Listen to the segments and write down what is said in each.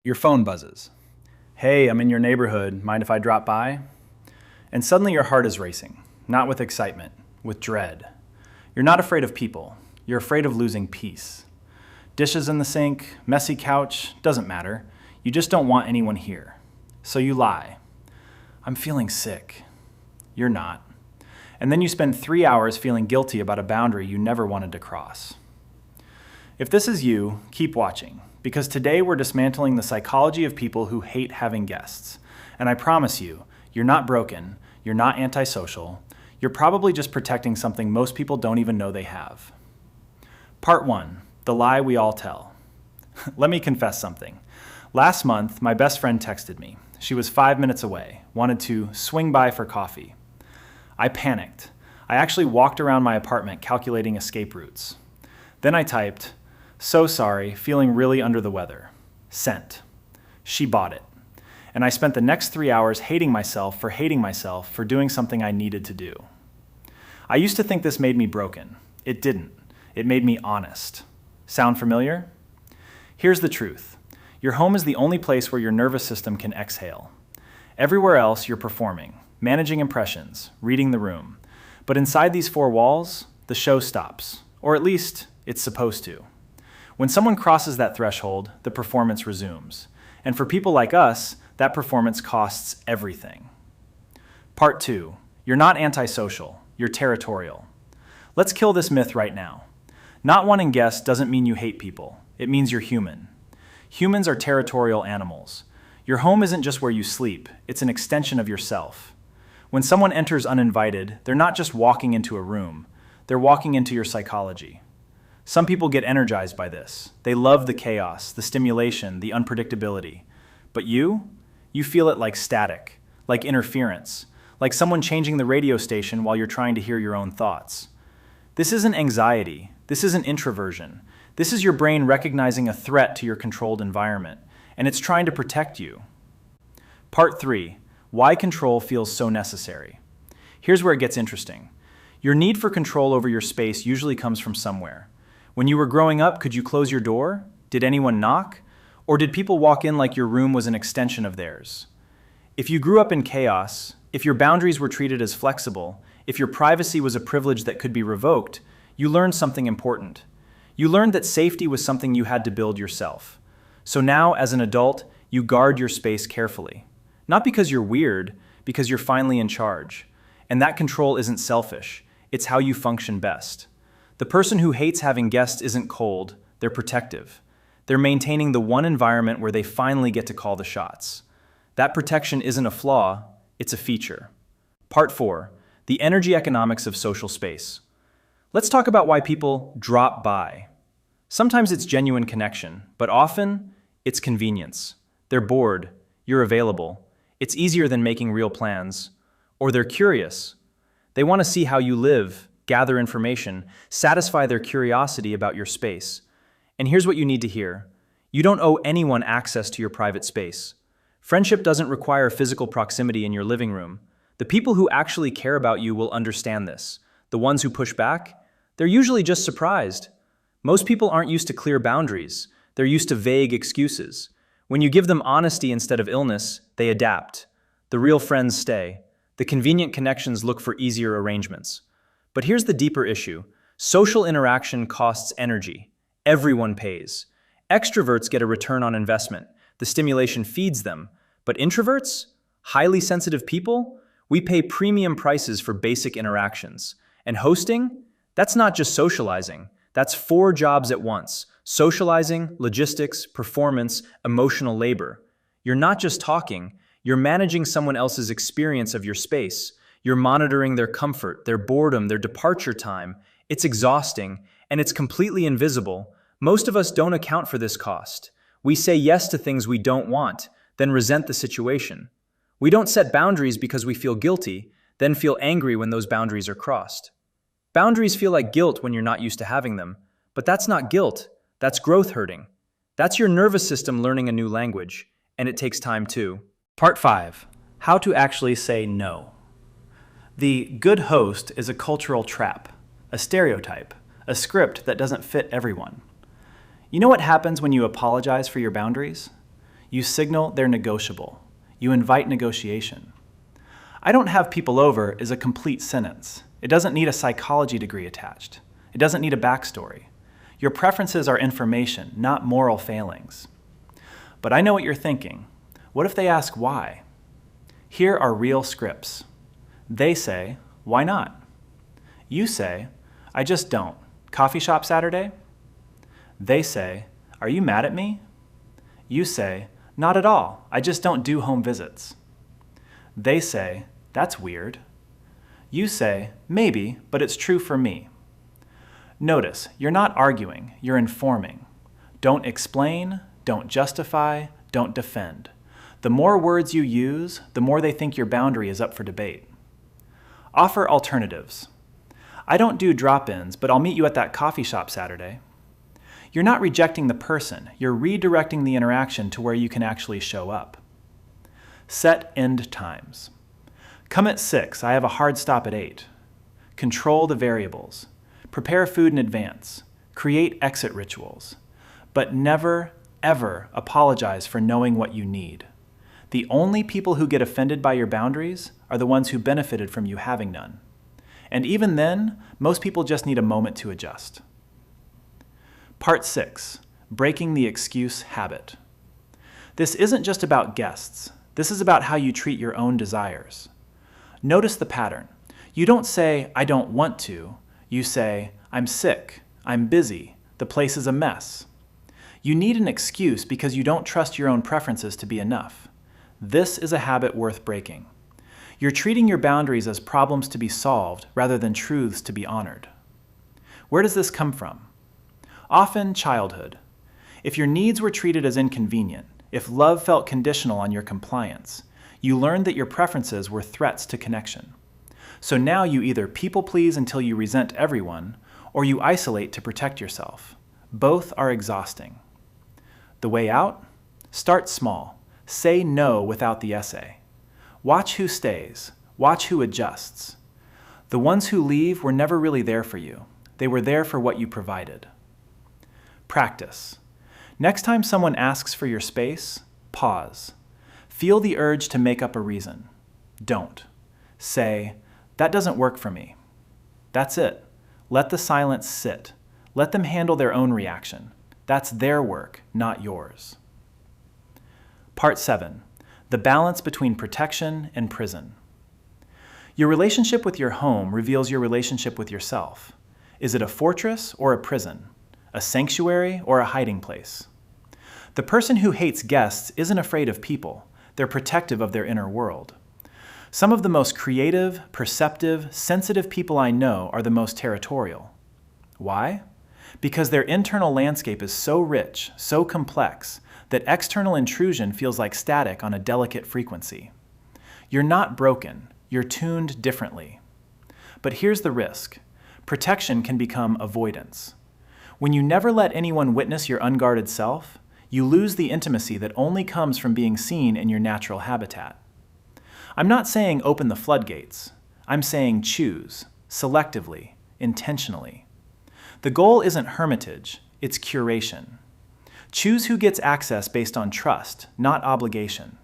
Your phone buzzes. Hey, I'm in your neighborhood. Mind if I drop by? And suddenly your heart is racing, not with excitement, with dread. You're not afraid of people. You're afraid of losing peace. Dishes in the sink, messy couch, doesn't matter. You just don't want anyone here. So you lie. I'm feeling sick. You're not. And then you spend 3 hours feeling guilty about a boundary you never wanted to cross. If this is you, keep watching, because today we're dismantling the psychology of people who hate having guests. And I promise you, you're not broken, you're not antisocial, you're probably just protecting something most people don't even know they have. Part 1, the lie we all tell. Let me confess something. Last month, my best friend texted me. She was 5 minutes away, wanted to swing by for coffee. I panicked. I actually walked around my apartment calculating escape routes. Then I typed, "So sorry, feeling really under the weather." Sent. She bought it. And I spent the next 3 hours hating myself for doing something I needed to do. I used to think this made me broken. It didn't. It made me honest. Sound familiar? Here's the truth. Your home is the only place where your nervous system can exhale. Everywhere else, you're performing, managing impressions, reading the room. But inside these four walls, the show stops. Or at least, it's supposed to. When someone crosses that threshold, the performance resumes. And for people like us, that performance costs everything. Part 2. You're not antisocial. You're territorial. Let's kill this myth right now. Not wanting guests doesn't mean you hate people. It means you're human. Humans are territorial animals. Your home isn't just where you sleep. It's an extension of yourself. When someone enters uninvited, they're not just walking into a room. They're walking into your psychology. Some people get energized by this. They love the chaos, the stimulation, the unpredictability. But you feel it like static, like interference, like someone changing the radio station while you're trying to hear your own thoughts. This isn't anxiety. This isn't introversion. This is your brain recognizing a threat to your controlled environment, and it's trying to protect you. Part 3. Why control feels so necessary. Here's where it gets interesting. Your need for control over your space usually comes from somewhere. When you were growing up, could you close your door? Did anyone knock? Or did people walk in like your room was an extension of theirs? If you grew up in chaos, if your boundaries were treated as flexible, if your privacy was a privilege that could be revoked, you learned something important. You learned that safety was something you had to build yourself. So now, as an adult, you guard your space carefully. Not because you're weird, because you're finally in charge. And that control isn't selfish. It's how you function best. The person who hates having guests isn't cold, they're protective. They're maintaining the one environment where they finally get to call the shots. That protection isn't a flaw, it's a feature. Part 4. The energy economics of social space. Let's talk about why people drop by. Sometimes it's genuine connection, but often it's convenience. They're bored, you're available. It's easier than making real plans. Or they're curious. They want to see how you live, gather information, satisfy their curiosity about your space. And here's what you need to hear. You don't owe anyone access to your private space. Friendship doesn't require physical proximity in your living room. The people who actually care about you will understand this. The ones who push back, they're usually just surprised. Most people aren't used to clear boundaries. They're used to vague excuses. When you give them honesty instead of illness, they adapt. The real friends stay. The convenient connections look for easier arrangements. But here's the deeper issue. Social interaction costs energy. Everyone pays. Extroverts get a return on investment. The stimulation feeds them. But introverts? Highly sensitive people? We pay premium prices for basic interactions. And hosting? That's not just socializing. That's 4 jobs at once. Socializing, logistics, performance, emotional labor. You're not just talking. You're managing someone else's experience of your space. You're monitoring their comfort, their boredom, their departure time. It's exhausting, and it's completely invisible. Most of us don't account for this cost. We say yes to things we don't want, then resent the situation. We don't set boundaries because we feel guilty, then feel angry when those boundaries are crossed. Boundaries feel like guilt when you're not used to having them, but that's not guilt, that's growth hurting. That's your nervous system learning a new language, and it takes time too. Part 5. How to actually say no. The good host is a cultural trap, a stereotype, a script that doesn't fit everyone. You know what happens when you apologize for your boundaries? You signal they're negotiable. You invite negotiation. I don't have people over is a complete sentence. It doesn't need a psychology degree attached. It doesn't need a backstory. Your preferences are information, not moral failings. But I know what you're thinking. What if they ask why? Here are real scripts. They say, why not? You say, I just don't. Coffee shop Saturday? They say, are you mad at me? You say, not at all. I just don't do home visits. They say, that's weird. You say, maybe, but it's true for me. Notice, you're not arguing, you're informing. Don't explain, don't justify, don't defend. The more words you use, the more they think your boundary is up for debate. Offer alternatives. I don't do drop-ins, but I'll meet you at that coffee shop Saturday. You're not rejecting the person, you're redirecting the interaction to where you can actually show up. Set end times. Come at 6, I have a hard stop at 8. Control the variables. Prepare food in advance. Create exit rituals. But never, ever apologize for knowing what you need. The only people who get offended by your boundaries are the ones who benefited from you having none. And even then, most people just need a moment to adjust. Part 6, breaking the excuse habit. This isn't just about guests. This is about how you treat your own desires. Notice the pattern. You don't say, I don't want to. You say, I'm sick, I'm busy, the place is a mess. You need an excuse because you don't trust your own preferences to be enough. This is a habit worth breaking. You're treating your boundaries as problems to be solved rather than truths to be honored. Where does this come from? Often childhood. If your needs were treated as inconvenient, if love felt conditional on your compliance, you learned that your preferences were threats to connection. So now you either people please until you resent everyone, or you isolate to protect yourself. Both are exhausting. The way out? Start small. Say no without the essay. Watch who stays. Watch who adjusts. The ones who leave were never really there for you. They were there for what you provided. Practice. Next time someone asks for your space, pause. Feel the urge to make up a reason. Don't. Say, that doesn't work for me. That's it. Let the silence sit. Let them handle their own reaction. That's their work, not yours. Part 7. The balance between protection and prison. Your relationship with your home reveals your relationship with yourself. Is it a fortress or a prison? A sanctuary or a hiding place? The person who hates guests isn't afraid of people. They're protective of their inner world. Some of the most creative, perceptive, sensitive people I know are the most territorial. Why? Because their internal landscape is so rich, so complex, that external intrusion feels like static on a delicate frequency. You're not broken, you're tuned differently. But here's the risk. Protection can become avoidance. When you never let anyone witness your unguarded self, you lose the intimacy that only comes from being seen in your natural habitat. I'm not saying open the floodgates. I'm saying choose, selectively, intentionally. The goal isn't hermitage, it's curation. Choose who gets access based on trust, not obligation.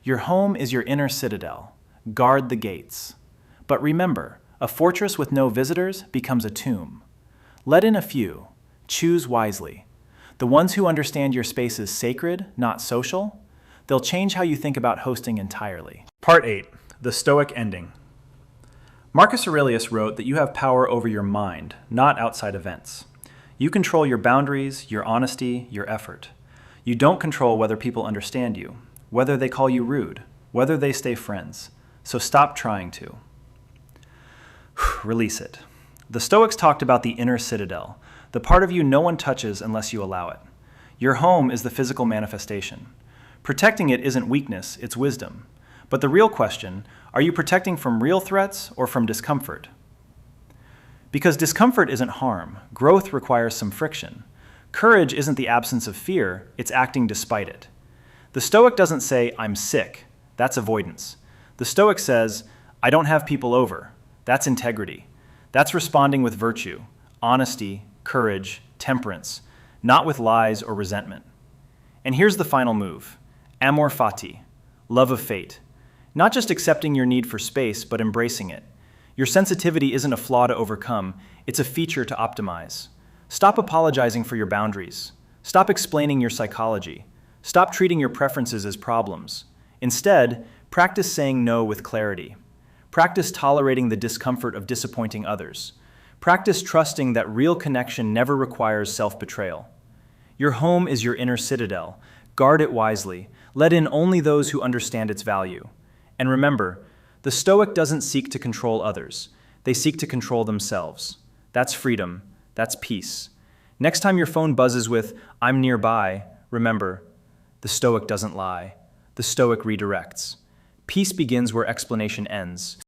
Your home is your inner citadel. Guard the gates. But remember, a fortress with no visitors becomes a tomb. Let in a few. Choose wisely. The ones who understand your space is sacred, not social, they'll change how you think about hosting entirely. Part 8. The Stoic Ending. Marcus Aurelius wrote that you have power over your mind, not outside events. You control your boundaries, your honesty, your effort. You don't control whether people understand you, whether they call you rude, whether they stay friends. So stop trying to. Release it. The Stoics talked about the inner citadel, the part of you no one touches unless you allow it. Your home is the physical manifestation. Protecting it isn't weakness, it's wisdom. But the real question, are you protecting from real threats or from discomfort? Because discomfort isn't harm. Growth requires some friction. Courage isn't the absence of fear, it's acting despite it. The Stoic doesn't say, I'm sick. That's avoidance. The Stoic says, I don't have people over. That's integrity. That's responding with virtue, honesty, courage, temperance, not with lies or resentment. And here's the final move. Amor fati, love of fate. Not just accepting your need for space, but embracing it. Your sensitivity isn't a flaw to overcome, it's a feature to optimize. Stop apologizing for your boundaries. Stop explaining your psychology. Stop treating your preferences as problems. Instead, practice saying no with clarity. Practice tolerating the discomfort of disappointing others. Practice trusting that real connection never requires self-betrayal. Your home is your inner citadel. Guard it wisely. Let in only those who understand its value. And remember, the Stoic doesn't seek to control others. They seek to control themselves. That's freedom. That's peace. Next time your phone buzzes with, "I'm nearby," remember, the Stoic doesn't lie. The Stoic redirects. Peace begins where explanation ends.